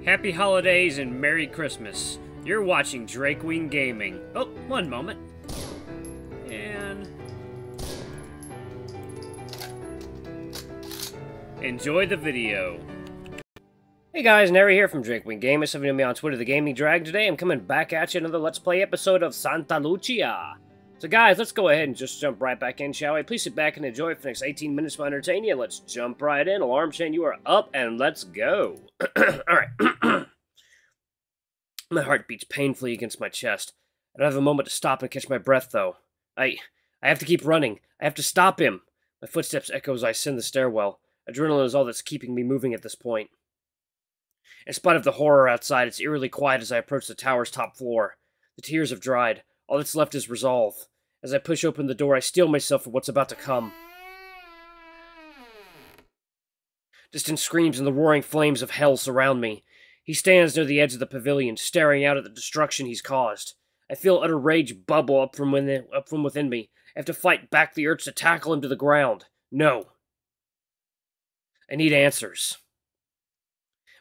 Happy holidays and Merry Christmas. You're watching Drakewing Gaming. Oh, one moment. And enjoy the video. Hey guys, Neri here from Drakewing Gaming. If you know me on Twitter, The Gaming Drag. Today I'm coming back at you another Let's Play episode of Santa Lucia. So guys, let's go ahead and just jump right back in, shall we? Please sit back and enjoy it for the next 18 minutes to entertain you. Let's jump right in. Alarm chain, you are up, and let's go. Alright. My heart beats painfully against my chest. I don't have a moment to stop and catch my breath, though. I have to keep running. I have to stop him. My footsteps echo as I ascend the stairwell. Adrenaline is all that's keeping me moving at this point. In spite of the horror outside, it's eerily quiet as I approach the tower's top floor. The tears have dried. All that's left is resolve. As I push open the door, I steel myself for what's about to come. Distant screams and the roaring flames of hell surround me. He stands near the edge of the pavilion, staring out at the destruction he's caused. I feel utter rage bubble up from within me. I have to fight back the urge to tackle him to the ground. No. I need answers.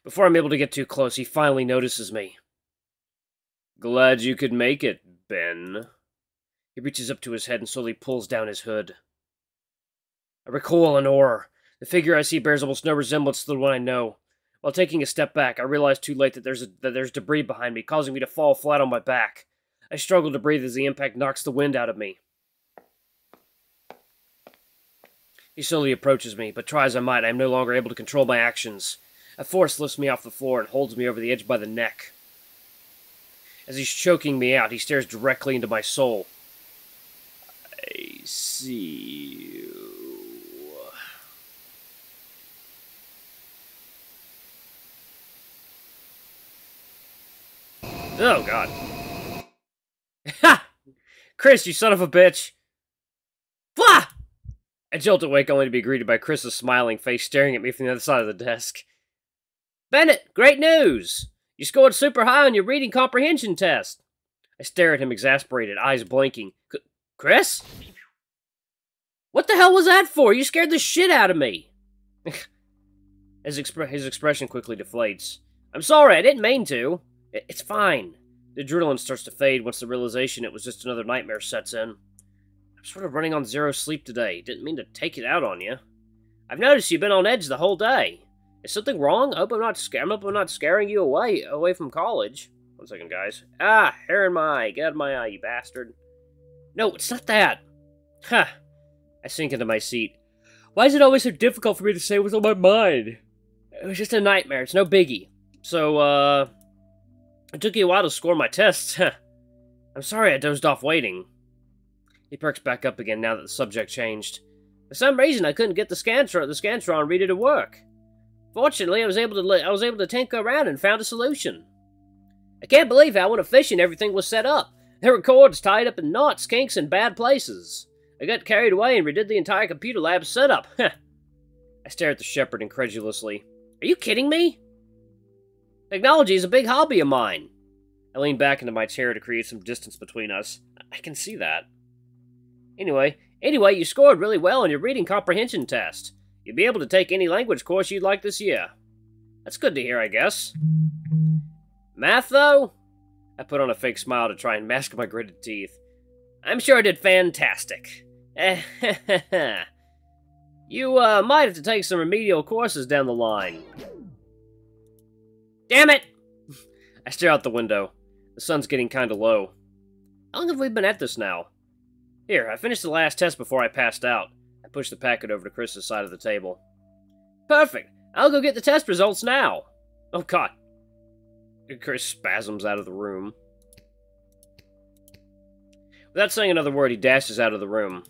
Before I'm able to get too close, he finally notices me. Glad you could make it, Ben. He reaches up to his head and slowly pulls down his hood. I recoil in horror. The figure I see bears almost no resemblance to the one I know. While taking a step back, I realize too late that there's debris behind me, causing me to fall flat on my back. I struggle to breathe as the impact knocks the wind out of me. He slowly approaches me, but try as I might, I am no longer able to control my actions. A force lifts me off the floor and holds me over the edge by the neck. As he's choking me out, he stares directly into my soul. I see you. Oh, God. Ha! Chris, you son of a bitch! Blah! I jolt awake only to be greeted by Chris's smiling face staring at me from the other side of the desk. Bennett, great news! You scored super high on your reading comprehension test. I stare at him exasperated, eyes blinking. Chris? What the hell was that for? You scared the shit out of me. His expression quickly deflates. I'm sorry, I didn't mean to. It's fine. The adrenaline starts to fade once the realization it was just another nightmare sets in. I'm sort of running on zero sleep today. Didn't mean to take it out on you. I've noticed you've been on edge the whole day. Is something wrong? I hope I'm not scaring you away from college. One second, guys. Ah, hair in my eye. Get out of my eye, you bastard. No, it's not that. Huh. I sink into my seat. Why is it always so difficult for me to say what's on my mind? It was just a nightmare. It's no biggie. So, it took you a while to score my tests. I'm sorry I dozed off waiting. He perks back up again now that the subject changed. For some reason, I couldn't get the Scantron reader to work. Fortunately, I was able to tinker around and found a solution. I can't believe how inefficient everything was set up. There were cords tied up in knots, kinks, and bad places. I got carried away and redid the entire computer lab setup. I stare at the shepherd incredulously. Are you kidding me? Technology is a big hobby of mine. I lean back into my chair to create some distance between us. I can see that. Anyway, you scored really well on your reading comprehension test. You'll be able to take any language course you'd like this year. That's good to hear, I guess. Math, though? I put on a fake smile to try and mask my gritted teeth. I'm sure I did fantastic. You, might have to take some remedial courses down the line. Damn it! I stare out the window. The sun's getting kinda low. How long have we been at this now? Here, I finished the last test before I passed out. I pushed the packet over to Chris's side of the table. Perfect! I'll go get the test results now! Oh, God. Chris spasms out of the room. Without saying another word, he dashes out of the room.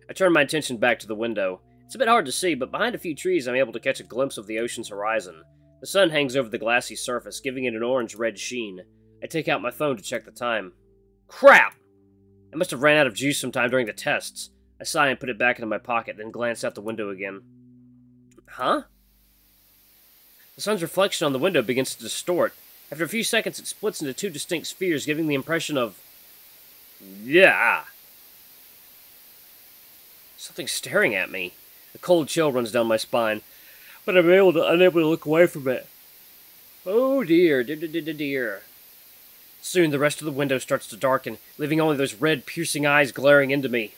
I turn my attention back to the window. It's a bit hard to see, but behind a few trees I'm able to catch a glimpse of the ocean's horizon. The sun hangs over the glassy surface, giving it an orange-red sheen. I take out my phone to check the time. Crap! I must have ran out of juice sometime during the tests. I sigh and put it back into my pocket, then glance out the window again. Huh? The sun's reflection on the window begins to distort. After a few seconds, it splits into two distinct spheres, giving the impression of... Yeah! Something's staring at me. A cold chill runs down my spine, but I'm unable to look away from it. Oh dear, dear. Soon the rest of the window starts to darken, leaving only those red, piercing eyes glaring into me.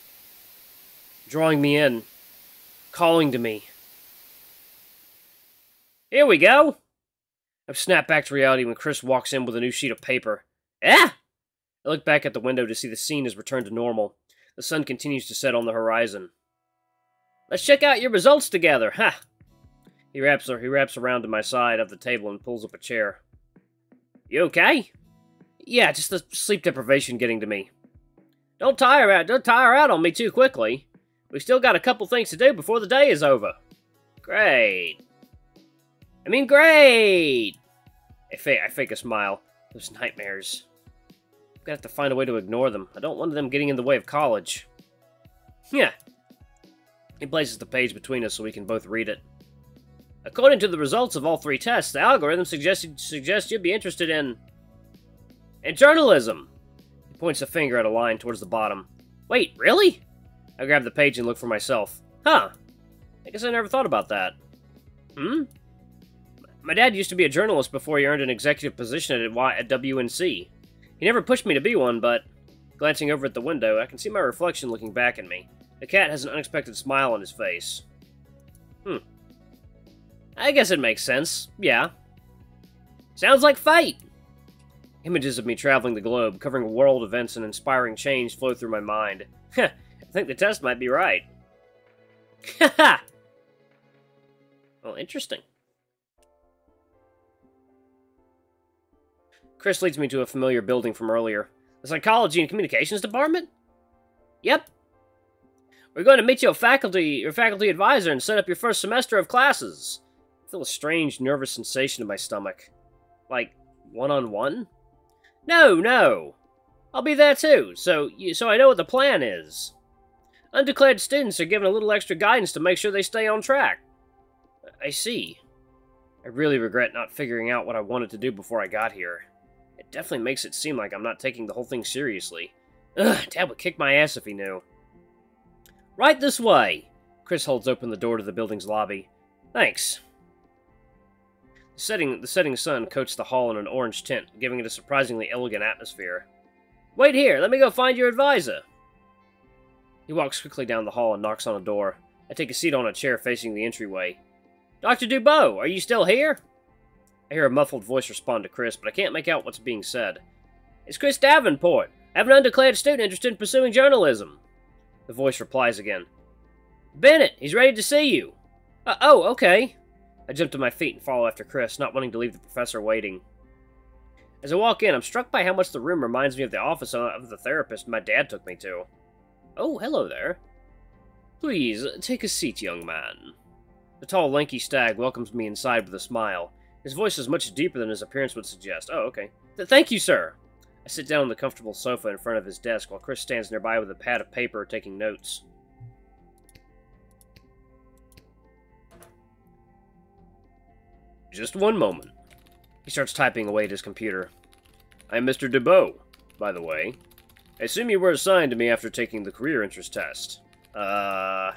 Drawing me in. Calling to me. Here we go! I've snapped back to reality when Chris walks in with a new sheet of paper. Ah! I look back at the window to see the scene has returned to normal. The sun continues to set on the horizon. Let's check out your results together, ha! He wraps around to my side of the table and pulls up a chair. You okay? Yeah, just the sleep deprivation getting to me. Don't tire out on me too quickly. We've still got a couple things to do before the day is over. Great. I mean, great! I fake a smile. Those nightmares. I'm gonna have to find a way to ignore them. I don't want them getting in the way of college. Yeah. He places the page between us so we can both read it. According to the results of all 3 tests, the algorithm suggests you'd be interested in journalism. He points a finger at a line towards the bottom. Wait, really? I grab the page and look for myself. Huh. I guess I never thought about that. My dad used to be a journalist before he earned an executive position at WNC. He never pushed me to be one, but glancing over at the window, I can see my reflection looking back at me. The cat has an unexpected smile on his face. I guess it makes sense. Yeah. Sounds like fate! Images of me traveling the globe, covering world events and inspiring change flow through my mind. I think the test might be right. Haha! Well, interesting. Chris leads me to a familiar building from earlier. The Psychology and Communications Department? Yep. We're going to meet your faculty advisor and set up your first semester of classes. I feel a strange, nervous sensation in my stomach. Like, one-on-one? No. I'll be there too, so I know what the plan is. Undeclared students are given a little extra guidance to make sure they stay on track. I see. I really regret not figuring out what I wanted to do before I got here. It definitely makes it seem like I'm not taking the whole thing seriously. Ugh, Dad would kick my ass if he knew. Right this way! Chris holds open the door to the building's lobby. Thanks. The setting sun coats the hall in an orange tint, giving it a surprisingly elegant atmosphere. Wait here, let me go find your advisor. He walks quickly down the hall and knocks on a door. I take a seat on a chair facing the entryway. Dr. Dubois, are you still here? I hear a muffled voice respond to Chris, but I can't make out what's being said. It's Chris Davenport. I have an undeclared student interested in pursuing journalism. The voice replies again. Bennett, he's ready to see you. Oh, okay. I jump to my feet and follow after Chris, not wanting to leave the professor waiting. As I walk in, I'm struck by how much the room reminds me of the office of the therapist my dad took me to. Oh, hello there. Please, take a seat, young man. The tall, lanky stag welcomes me inside with a smile. His voice is much deeper than his appearance would suggest. Oh, okay. Thank you, sir. I sit down on the comfortable sofa in front of his desk while Chris stands nearby with a pad of paper taking notes. Just one moment. He starts typing away at his computer. I'm Mr. Dubois, by the way. I assume you were assigned to me after taking the career interest test. Yes,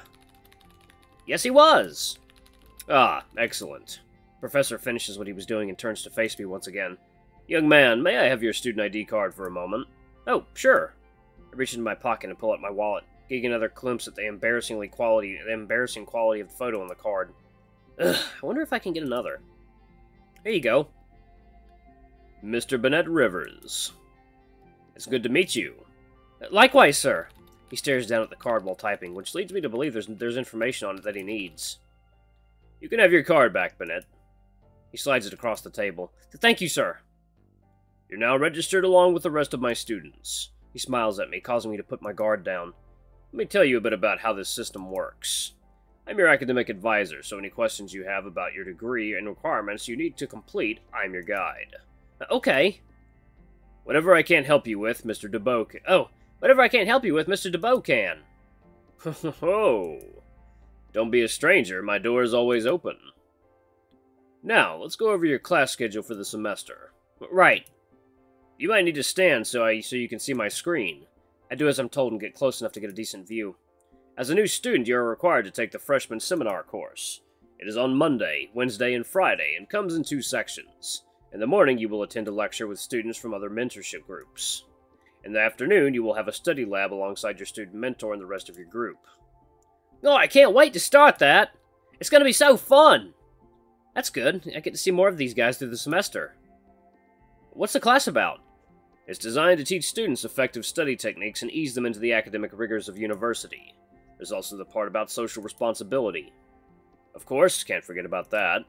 he was. Ah, excellent. Professor finishes what he was doing and turns to face me once again. Young man, may I have your student ID card for a moment? Oh, sure. I reach into my pocket and pull out my wallet, getting another glimpse at the embarrassing quality of the photo on the card. Ugh, I wonder if I can get another. Here you go. Mr. Bennett Rivers. It's good to meet you. Likewise, sir. He stares down at the card while typing, which leads me to believe there's information on it that he needs. You can have your card back, Bennett. He slides it across the table. Thank you, sir. You're now registered along with the rest of my students. He smiles at me, causing me to put my guard down. Let me tell you a bit about how this system works. I'm your academic advisor, so any questions you have about your degree and requirements you need to complete, I'm your guide. Okay. Whatever I can't help you with, Mr. Dubois can... Oh, whatever I can't help you with, Mr. Dubois can. Ho. Don't be a stranger, my door is always open. Now, let's go over your class schedule for the semester. Right. You might need to stand so you can see my screen. I do as I'm told and get close enough to get a decent view. As a new student, you are required to take the freshman seminar course. It is on Monday, Wednesday, and Friday, and comes in 2 sections. In the morning, you will attend a lecture with students from other mentorship groups. In the afternoon, you will have a study lab alongside your student mentor and the rest of your group. Oh, I can't wait to start that! It's gonna be so fun! That's good. I get to see more of these guys through the semester. What's the class about? It's designed to teach students effective study techniques and ease them into the academic rigors of university. There's also the part about social responsibility. Of course, can't forget about that.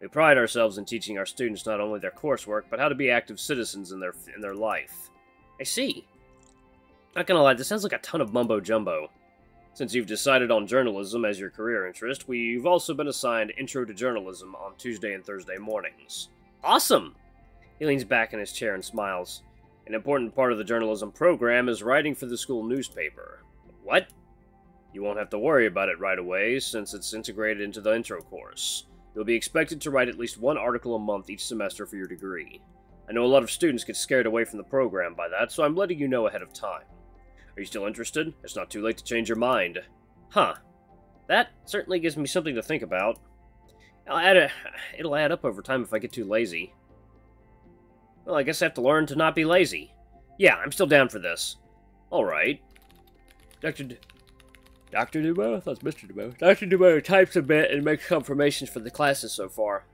We pride ourselves in teaching our students not only their coursework, but how to be active citizens in their life. I see. Not gonna lie, this sounds like a ton of mumbo-jumbo. Since you've decided on journalism as your career interest, we've also been assigned Intro to Journalism on Tuesday and Thursday mornings. Awesome! He leans back in his chair and smiles. An important part of the journalism program is writing for the school newspaper. What? You won't have to worry about it right away, since it's integrated into the intro course. You'll be expected to write at least one article a month each semester for your degree. I know a lot of students get scared away from the program by that, so I'm letting you know ahead of time. Are you still interested? It's not too late to change your mind. Huh. That certainly gives me something to think about. It'll add up over time if I get too lazy. Well, I guess I have to learn to not be lazy. Yeah, I'm still down for this. Alright. Dr. Dubois? That's Mr. Dubois. Dr. Dubois types a bit and makes confirmations for the classes so far.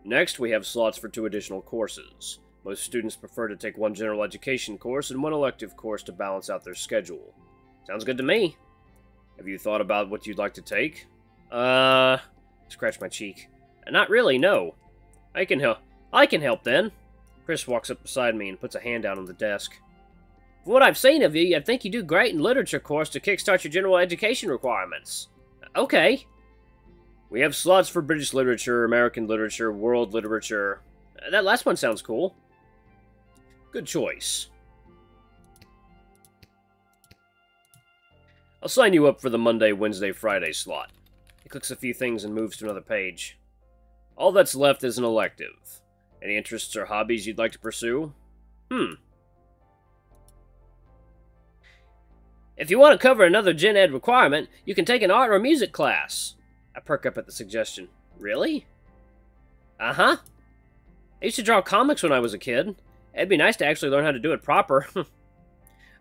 Next, we have slots for 2 additional courses. Most students prefer to take 1 general education course and 1 elective course to balance out their schedule. Sounds good to me. Have you thought about what you'd like to take? Scratch my cheek. Not really, no. I can help then. Chris walks up beside me and puts a hand out on the desk. From what I've seen of you, I think you do great in literature course to kickstart your general education requirements. Okay. We have slots for British literature, American literature, world literature. That last one sounds cool. Good choice. I'll sign you up for the Monday, Wednesday, Friday slot. He clicks a few things and moves to another page. All that's left is an elective. Any interests or hobbies you'd like to pursue? If you want to cover another gen ed requirement, you can take an art or music class. I perk up at the suggestion. Really? Uh-huh. I used to draw comics when I was a kid. It'd be nice to actually learn how to do it proper.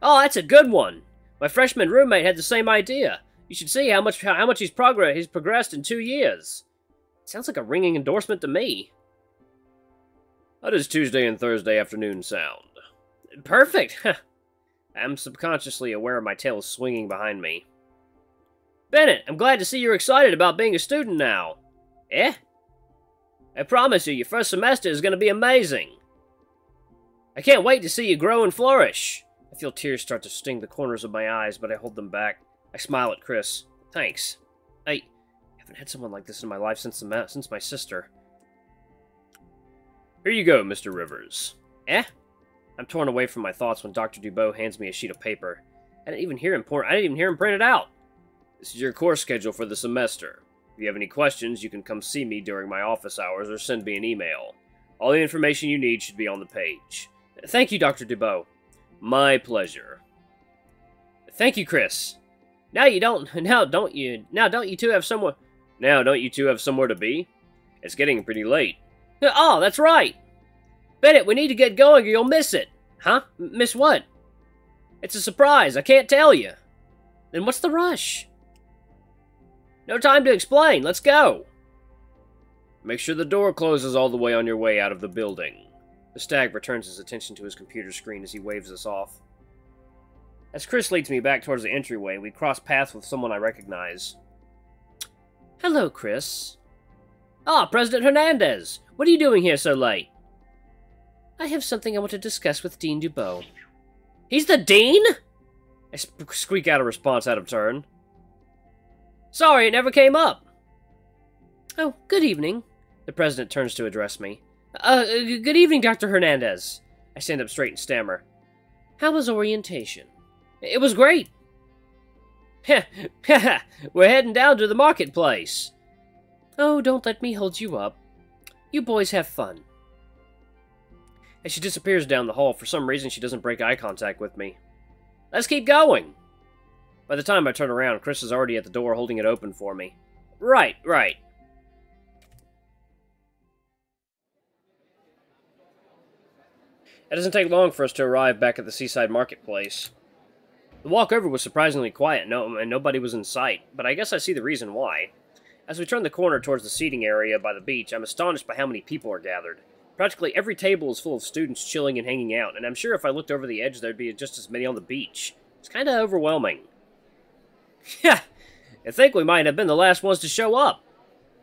Oh, that's a good one. My freshman roommate had the same idea. You should see how much he's progressed in 2 years. Sounds like a ringing endorsement to me. How does Tuesday and Thursday afternoon sound? Perfect. I'm subconsciously aware of my tail swinging behind me. Bennett, I'm glad to see you're excited about being a student now. Eh? I promise you, your first semester is going to be amazing. I can't wait to see you grow and flourish. I feel tears start to sting the corners of my eyes, but I hold them back. I smile at Chris. Thanks. I haven't had someone like this in my life since my sister. Here you go, Mr. Rivers. Eh? I'm torn away from my thoughts when Dr. Dubois hands me a sheet of paper. I didn't even hear him print it out. This is your course schedule for the semester. If you have any questions, you can come see me during my office hours or send me an email. All the information you need should be on the page. Thank you, Dr. Dubois. My pleasure. Thank you, Chris. Now don't you two have somewhere to be? It's getting pretty late. Oh, that's right. Bennett, we need to get going or you'll miss it. Huh? Miss what? It's a surprise. I can't tell you. Then what's the rush? No time to explain. Let's go. Make sure the door closes all the way on your way out of the building. The stag returns his attention to his computer screen as he waves us off. As Chris leads me back towards the entryway, we cross paths with someone I recognize. Hello, Chris. Ah, President Hernandez. What are you doing here so late? I have something I want to discuss with Dean Dubois. He's the dean? I squeak out a response out of turn. Sorry, it never came up. Oh, good evening. The president turns to address me. Good evening, Dr. Hernandez. I stand up straight and stammer. How was orientation? It was great. We're heading down to the marketplace. Oh, don't let me hold you up. You boys have fun. As she disappears down the hall, for some reason she doesn't break eye contact with me. Let's keep going. By the time I turn around, Chris is already at the door holding it open for me. Right. It doesn't take long for us to arrive back at the seaside marketplace. The walk over was surprisingly quiet, and nobody was in sight, but I guess I see the reason why. As we turn the corner towards the seating area by the beach, I'm astonished by how many people are gathered. Practically every table is full of students chilling and hanging out, and I'm sure if I looked over the edge there'd be just as many on the beach. It's kinda overwhelming. Yeah, I think we might have been the last ones to show up.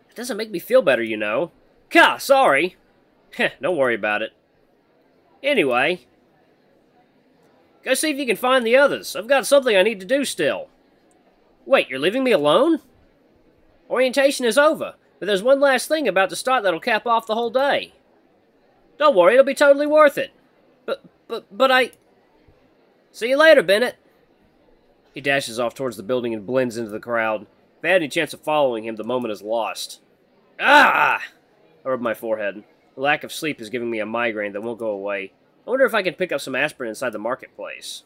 It doesn't make me feel better, you know. Gah, sorry. Heh, don't worry about it. Anyway, go see if you can find the others. I've got something I need to do still. Wait, you're leaving me alone? Orientation is over, but there's one last thing about to start that'll cap off the whole day. Don't worry, it'll be totally worth it. But I... See you later, Bennett. He dashes off towards the building and blends into the crowd. If I had any chance of following him, the moment is lost. Ah! I rub my forehead. The lack of sleep is giving me a migraine that won't go away. I wonder if I can pick up some aspirin inside the marketplace.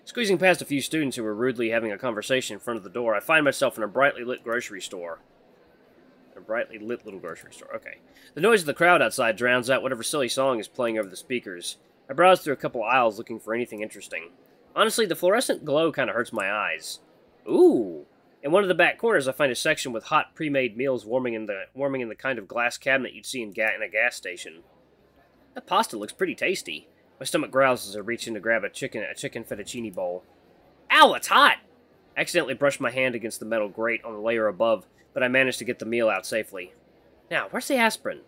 Squeezing past a few students who were rudely having a conversation in front of the door, I find myself in a brightly lit grocery store. A brightly lit little grocery store, okay. The noise of the crowd outside drowns out whatever silly song is playing over the speakers. I browse through a couple aisles looking for anything interesting. Honestly, the fluorescent glow kind of hurts my eyes. Ooh! In one of the back corners, I find a section with hot, pre-made meals warming in the kind of glass cabinet you'd see in a gas station. That pasta looks pretty tasty. My stomach growls as I reach in to grab a chicken fettuccine bowl. Ow, it's hot! I accidentally brushed my hand against the metal grate on the layer above, but I managed to get the meal out safely. Now, where's the aspirin?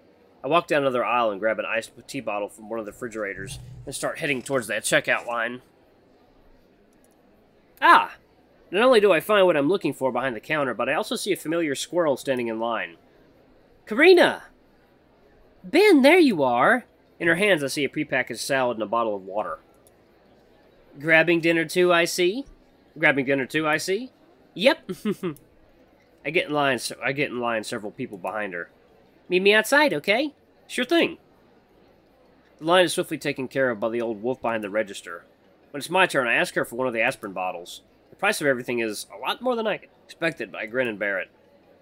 I walk down another aisle and grab an iced tea bottle from one of the refrigerators and start heading towards that checkout line. Ah! Not only do I find what I'm looking for behind the counter, but I also see a familiar squirrel standing in line. Karina! Ben, there you are! In her hands, I see a prepackaged salad and a bottle of water. Grabbing dinner too, I see? Grabbing dinner too, I see? Yep. I get in line several people behind her. Meet me outside, okay? Sure thing. The line is swiftly taken care of by the old wolf behind the register. When it's my turn, I ask her for one of the aspirin bottles. The price of everything is a lot more than I expected, but I grin and bear it.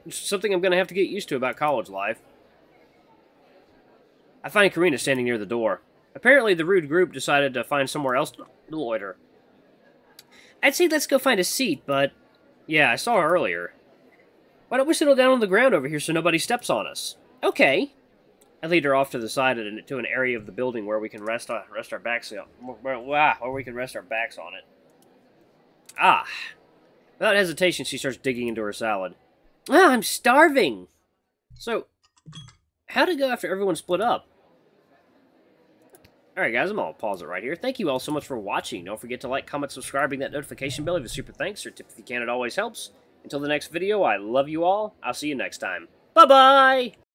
It's something I'm going to have to get used to about college life. I find Karina standing near the door. Apparently, the rude group decided to find somewhere else to loiter. I'd say let's go find a seat, but... Yeah, I saw her earlier. Why don't we settle down on the ground over here so nobody steps on us? Okay. I lead her off to the side to an area of the building where we can rest our backs on. Where we can rest our backs on it. Ah. Without hesitation, she starts digging into her salad. Ah, I'm starving. So, how'd it go after everyone split up? Alright guys, I'm going to pause it right here. Thank you all so much for watching. Don't forget to like, comment, subscribe, ring that notification bell. Leave a super thanks or tip if you can. It always helps. Until the next video, I love you all. I'll see you next time. Bye-bye!